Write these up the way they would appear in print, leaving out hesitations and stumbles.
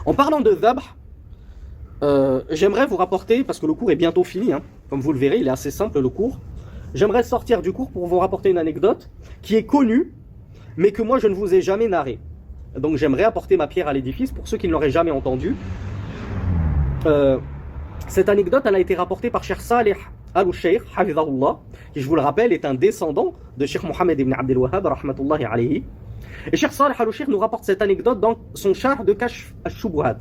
En parlant de dhabh, j'aimerais vous rapporter, parce que le cours est bientôt fini, hein, comme vous le verrez, il est assez simple le cours. J'aimerais sortir du cours pour vous rapporter une anecdote qui est connue, mais que moi je ne vous ai jamais narrée. Donc j'aimerais apporter ma pierre à l'édifice pour ceux qui ne l'auraient jamais entendue. Cette anecdote, elle a été rapportée par Cheikh Salih al-Sheikh, hafidhahullah, qui, je vous le rappelle, est un descendant de Cheikh Mohammed ibn Abdel Wahhab, rahmatullahi alayhi. Et Cheikh Salih al-Sheikh nous rapporte cette anecdote dans son Sharh de Kashf al-Shubuhat,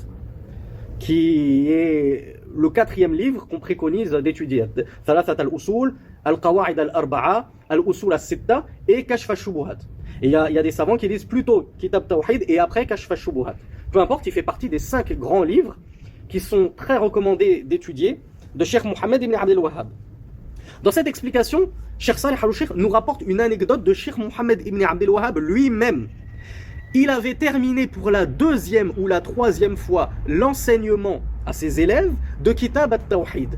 qui est le 4e livre qu'on préconise d'étudier. Thalathat al-Usul, al-Qawa'id al-Arba'a, al-Usul al-Sitta et Kashf al-Shubuhat. Et il y a des savants qui disent plutôt Kitab Tawhid et après Kashf al-Shubuhat. Peu importe, il fait partie des 5 grands livres qui sont très recommandés d'étudier de Cheikh Mohammed ibn Abdel Wahhab. Dans cette explication, Cheikh Salih al-Sheikh nous rapporte une anecdote de Cheikh Mohammed ibn Abdel Wahhab lui-même. Il avait terminé pour la 2e ou la 3e fois l'enseignement à ses élèves de Kitab al-Tawhid.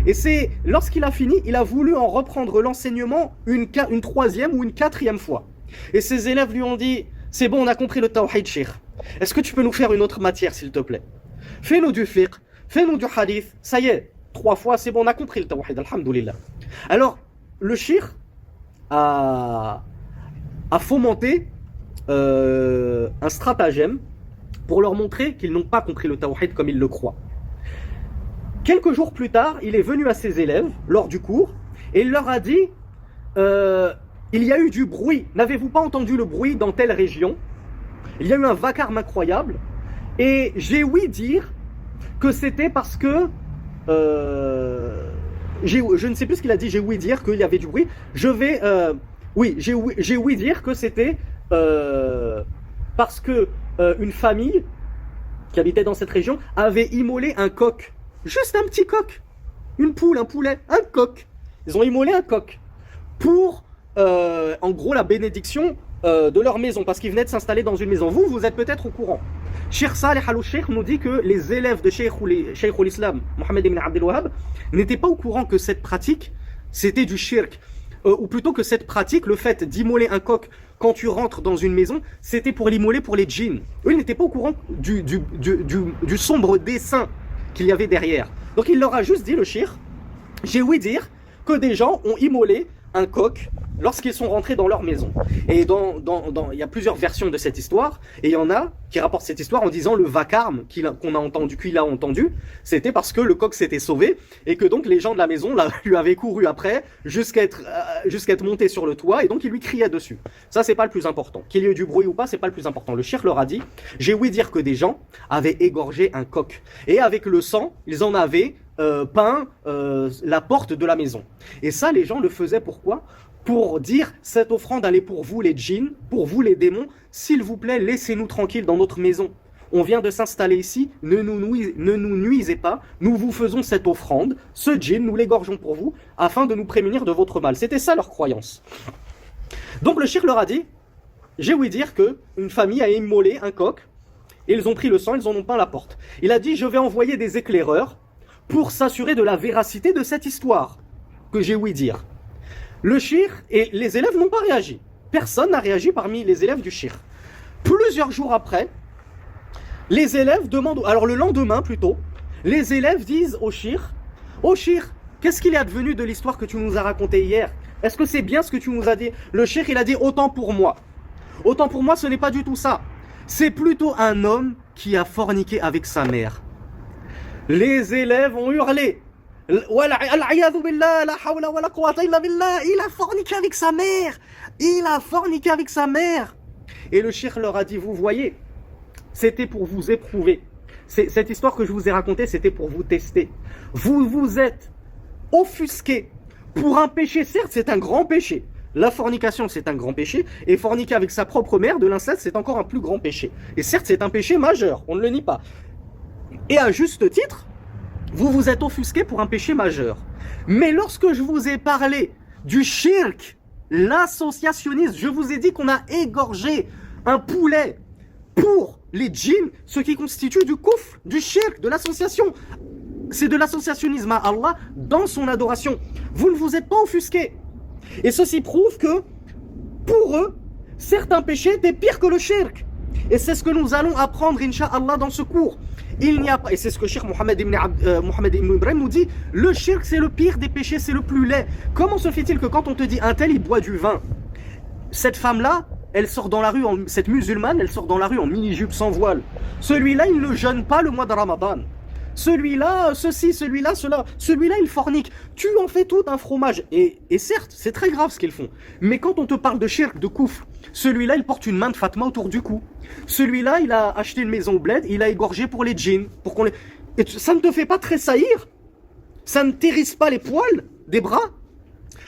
Et c'est lorsqu'il a fini, il a voulu en reprendre l'enseignement une 3e ou une 4e fois. Et ses élèves lui ont dit « C'est bon, on a compris le Tawhid, Cheikh. Est-ce que tu peux nous faire une autre matière, s'il te plaît ? Fais-nous du fiqh, fais-nous du hadith. Ça y est, 3 fois, c'est bon, on a compris le Tawhid, alhamdoulilah. » Alors, le Cheikh a fomenté un stratagème pour leur montrer qu'ils n'ont pas compris le Tawhid comme ils le croient. Quelques jours plus tard, il est venu à ses élèves lors du cours et il leur a dit il y a eu du bruit. N'avez-vous pas entendu le bruit dans telle région? Il y a eu un vacarme incroyable et j'ai ouï dire que c'était parce que je ne sais plus ce qu'il a dit. J'ai ouï dire qu'il y avait du bruit. J'ai ouï dire que c'était parce que une famille qui habitait dans cette région avait immolé un coq. Juste un petit coq. Une poule, un poulet, un coq. Ils ont immolé un coq pour, en gros, la bénédiction de leur maison, parce qu'ils venaient de s'installer dans une maison. Vous êtes peut-être au courant. Cheikh Salih al-Sheikh nous dit que les élèves de Cheikh al-Islam, Mohammed ibn Abdel Wahhab, n'étaient pas au courant que cette pratique, c'était du shirk. Ou plutôt que cette pratique, le fait d'immoler un coq quand tu rentres dans une maison, c'était pour l'immoler pour les djinns. Eux, ils n'étaient pas au courant du sombre dessein qu'il y avait derrière. Donc il leur a juste dit, le cheikh, j'ai ouï dire que des gens ont immolé un coq lorsqu'ils sont rentrés dans leur maison. Et il y a plusieurs versions de cette histoire, et il y en a qui rapportent cette histoire en disant le vacarme qu'il a entendu, c'était parce que le coq s'était sauvé, et que donc les gens de la maison lui avaient couru après, jusqu'à être montés sur le toit, et donc ils lui criaient dessus. Ça, c'est pas le plus important. Qu'il y ait eu du bruit ou pas, c'est pas le plus important. Le cheikh leur a dit, j'ai ouï dire que des gens avaient égorgé un coq, et avec le sang, ils en avaient peint la porte de la maison. Et ça, les gens le faisaient pourquoi? Pour dire, cette offrande elle est pour vous les djinns, pour vous les démons, s'il vous plaît, laissez-nous tranquilles dans notre maison. On vient de s'installer ici, ne nous nuisez pas, nous vous faisons cette offrande, ce djinn, nous l'égorgeons pour vous, afin de nous prémunir de votre mal. C'était ça leur croyance. Donc le cheikh leur a dit, j'ai ouï dire qu'une famille a immolé un coq, et ils ont pris le sang, ils en ont peint la porte. Il a dit, je vais envoyer des éclaireurs pour s'assurer de la véracité de cette histoire que j'ai ouï dire. Le cheikh et les élèves n'ont pas réagi. Personne n'a réagi parmi les élèves du cheikh. Plusieurs jours après, les élèves demandent, alors le lendemain plutôt, les élèves disent au cheikh, qu'est-ce qu'il est advenu de l'histoire que tu nous as racontée hier? Est-ce que c'est bien ce que tu nous as dit? Le cheikh, il a dit, autant pour moi, ce n'est pas du tout ça. C'est plutôt un homme qui a forniqué avec sa mère. Les élèves ont hurlé. Il a forniqué avec sa mère. Il a forniqué avec sa mère. Et le cheikh leur a dit, vous voyez, c'était pour vous éprouver. Cette histoire que je vous ai racontée, c'était pour vous tester. Vous vous êtes offusqué pour un péché. Certes, c'est un grand péché. La fornication, c'est un grand péché. Et forniquer avec sa propre mère, de l'inceste, c'est encore un plus grand péché. Et certes, c'est un péché majeur. On ne le nie pas. Et à juste titre, vous vous êtes offusqué pour un péché majeur. Mais lorsque je vous ai parlé du shirk, l'associationnisme, je vous ai dit qu'on a égorgé un poulet pour les djinns, ce qui constitue du koufr, du shirk, de l'association. C'est de l'associationnisme à Allah dans son adoration. Vous ne vous êtes pas offusqué. Et ceci prouve que, pour eux, certains péchés étaient pires que le shirk. Et c'est ce que nous allons apprendre, Inch'Allah, dans ce cours. Il n'y a pas, et c'est ce que Cheikh Mohammed ibn Ibrahim nous dit, le shirk c'est le pire des péchés, c'est le plus laid. Comment se fait-il que quand on te dit un tel il boit du vin, cette femme-là, elle sort dans la rue, cette musulmane, elle sort dans la rue en mini-jupe sans voile. Celui-là, il ne jeûne pas le mois de Ramadan. Celui-là, ceci, celui-là, cela. Celui-là, il fornique. Tu en fais tout un fromage. Et certes, c'est très grave ce qu'ils font. Mais quand on te parle de shirk, de koufr, celui-là, il porte une main de Fatma autour du cou. Celui-là, il a acheté une maison au bled, il a égorgé pour les djinns. Et ça ne te fait pas tressaillir? Ça ne t'hérisse pas les poils des bras?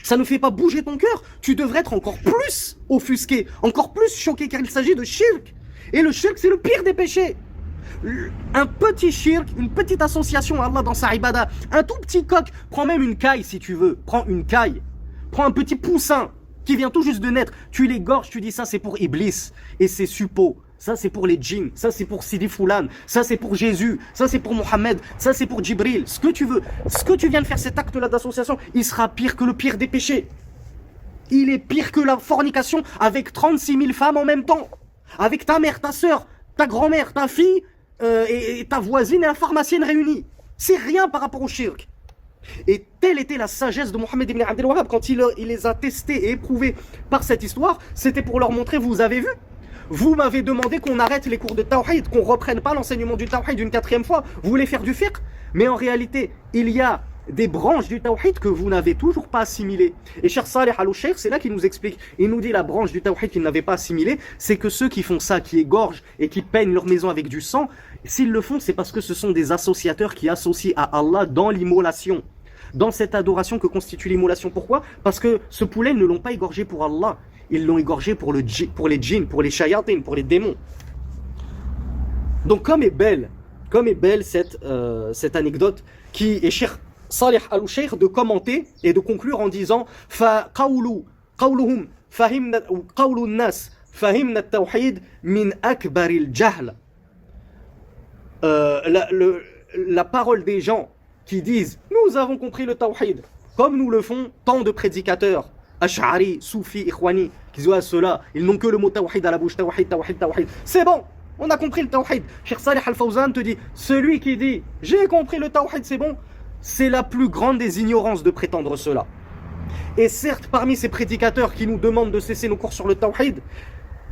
Ça ne fait pas bouger ton cœur? Tu devrais être encore plus offusqué, encore plus choqué, car il s'agit de shirk. Et le shirk, c'est le pire des péchés. Un petit shirk, une petite association à Allah dans sa ibada, un tout petit coq, prends même une caille si tu veux, prends une caille, prends un petit poussin qui vient tout juste de naître, tu l'égorges, tu dis ça c'est pour Iblis, et c'est suppo, ça c'est pour les djinns, ça c'est pour Sidi Foulan, ça c'est pour Jésus, ça c'est pour Mohammed, ça c'est pour Djibril, ce que tu veux, ce que tu viens de faire, cet acte-là d'association, il sera pire que le pire des péchés. Il est pire que la fornication avec 36 000 femmes en même temps, avec ta mère, ta soeur, ta grand-mère, ta fille, et ta voisine et la pharmacienne réunies. C'est rien par rapport au shirk. Et telle était la sagesse de Mohammed ibn Abdel Wahhab quand il les a testés et éprouvés par cette histoire. C'était pour leur montrer, vous avez vu, vous m'avez demandé qu'on arrête les cours de Tawhid, qu'on reprenne pas l'enseignement du Tawhid une 4e fois. Vous voulez faire du fiqh, mais en réalité, il y a des branches du Tawhid que vous n'avez toujours pas assimilées. Et Cheikh Saleh Al-Sheikh, c'est là qu'il nous explique. Il nous dit la branche du Tawhid qu'il n'avait pas assimilée, c'est que ceux qui font ça, qui égorgent et qui peignent leur maison avec du sang, s'ils le font, c'est parce que ce sont des associateurs qui associent à Allah dans l'immolation, dans cette adoration que constitue l'immolation. Pourquoi? Parce que ce poulet, ils ne l'ont pas égorgé pour Allah, ils l'ont égorgé pour les djinns, pour les shayatin, pour les démons. Donc comme est belle cette anecdote qui est Cheikh Saleh Al-Sheikh de commenter et de conclure en disant قولهم فهمنا قول الناس فهمنا التوحيد من أكبر الجهل. La parole des gens qui disent nous avons compris le tawhid, comme nous le font tant de prédicateurs Ash'ari, Soufi, Ikhwani, qui disent ceux-là, ils n'ont que le mot tawhid à la bouche, tawhid, tawhid, tawhid. C'est bon, on a compris le tawhid. Cheikh Saleh Al-Fawzan te dit celui qui dit j'ai compris le tawhid, c'est bon, c'est la plus grande des ignorances de prétendre cela. Et certes, parmi ces prédicateurs qui nous demandent de cesser nos cours sur le tawhid,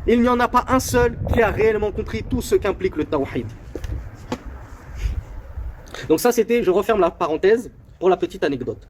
il n'y en a pas un seul qui a réellement compris tout ce qu'implique le tawhid. Donc ça c'était, je referme la parenthèse pour la petite anecdote.